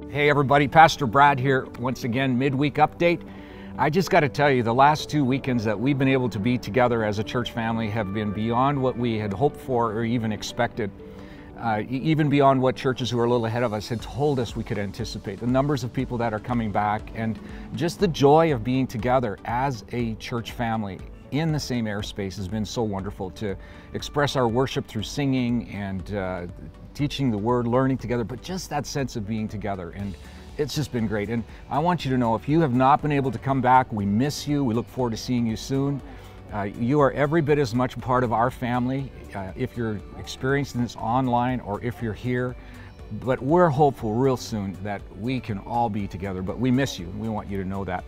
Hey everybody, Pastor Brad here. Once again, midweek update. I just got to tell you, the last 2 weekends that we've been able to be together as a church family have been beyond what we had hoped for or even expected. Even beyond what churches who are a little ahead of us had told us we could anticipate. The numbers of people that are coming back and just the joy of being together as a church family in the same airspace has been so wonderful to express our worship through singing and teaching the word, learning together, but just that sense of being together. And it's just been great. And I want you to know, if you have not been able to come back, we miss you. We look forward to seeing you soon. You are every bit as much part of our family if you're experiencing this online or if you're here. But we're hopeful real soon that we can all be together, but we miss you. We want you to know that.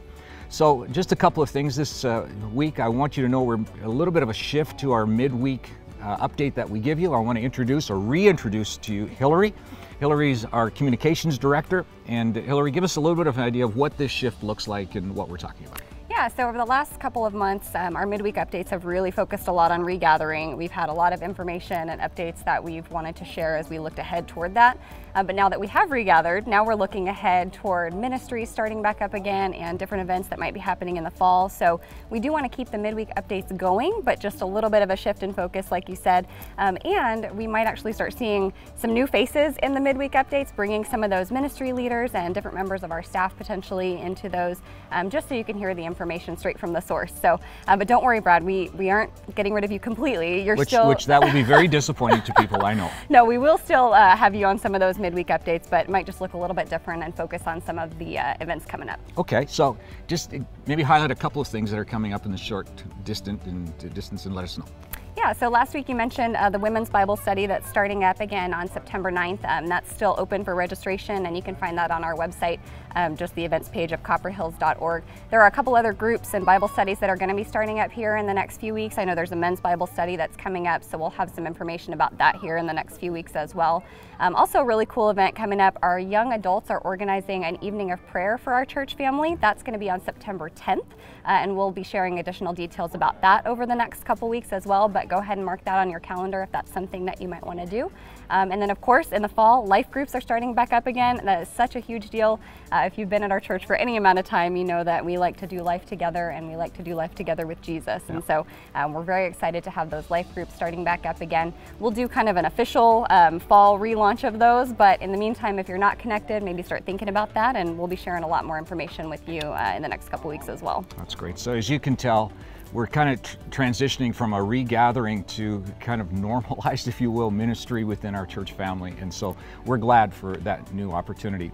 So just a couple of things this week. I want you to know we're a little bit of a shift to our midweek update that we give you. I want to introduce or reintroduce to you Hilary. Hilary's our communications director. And Hilary, give us a little bit of an idea of what this shift looks like and what we're talking about. Yeah, so over the last couple of months, our midweek updates have really focused a lot on regathering. We've had a lot of information and updates that we've wanted to share as we looked ahead toward that. But now that we have regathered, now we're looking ahead toward ministry starting back up again and different events that might be happening in the fall. So we do want to keep the midweek updates going, but just a little bit of a shift in focus, like you said. And we might actually start seeing some new faces in the midweek updates, bringing some of those ministry leaders and different members of our staff potentially into those, just so you can hear the information straight from the source. So, but don't worry, Brad, we aren't getting rid of you completely. You're which still... Which that will be very disappointing to people, I know. No, we will still have you on some of those midweek updates, but it might just look a little bit different and focus on some of the events coming up. Okay, so just maybe highlight a couple of things that are coming up in the short distance and let us know. Yeah, so last week you mentioned the Women's Bible Study that's starting up again on September 9th. That's still open for registration, and you can find that on our website, just the events page of copperhills.org. There are a couple other groups and Bible studies that are going to be starting up here in the next few weeks. I know there's a men's Bible study that's coming up, so we'll have some information about that here in the next few weeks as well. Also a really cool event coming up, our young adults are organizing an evening of prayer for our church family. That's going to be on September 10th, and we'll be sharing additional details about that over the next couple weeks as well, but go ahead and mark that on your calendar if that's something that you might want to do. And then of course in the fall, life groups are starting back up again. That is such a huge deal. If you've been at our church for any amount of time, you know that we like to do life together, and we like to do life together with Jesus. And so we're very excited to have those life groups starting back up again. We'll do kind of an official fall relaunch of those, but in the meantime, if you're not connected, maybe start thinking about that, and we'll be sharing a lot more information with you in the next couple weeks as well. That's great. So as you can tell, we're kind of transitioning from a regathering to kind of normalized, if you will, ministry within our church family. And so we're glad for that new opportunity.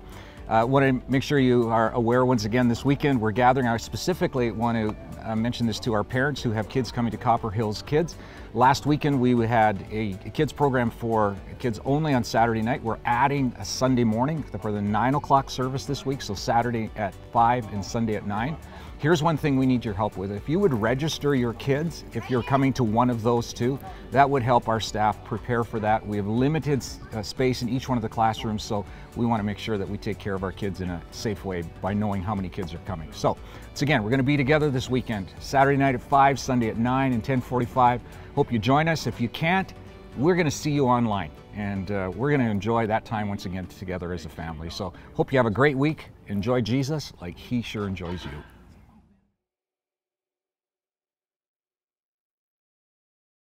Want to make sure you are aware once again this weekend we're gathering. I specifically want to mention this to our parents who have kids coming to Copper Hills Kids. Last weekend we had a kids program for kids only on Saturday night. We're adding a Sunday morning for the 9 o'clock service this week, so Saturday at 5 and Sunday at 9. Here's one thing we need your help with. If you would register your kids, if you're coming to one of those two, that would help our staff prepare for that. We have limited space in each one of the classrooms, so we want to make sure that we take care of our kids in a safe way by knowing how many kids are coming. So, again, we're going to be together this weekend, Saturday night at 5, Sunday at 9 and 10:45. Hope you join us. If you can't, we're going to see you online, and we're going to enjoy that time once again together as a family. So hope you have a great week. Enjoy Jesus like he sure enjoys you.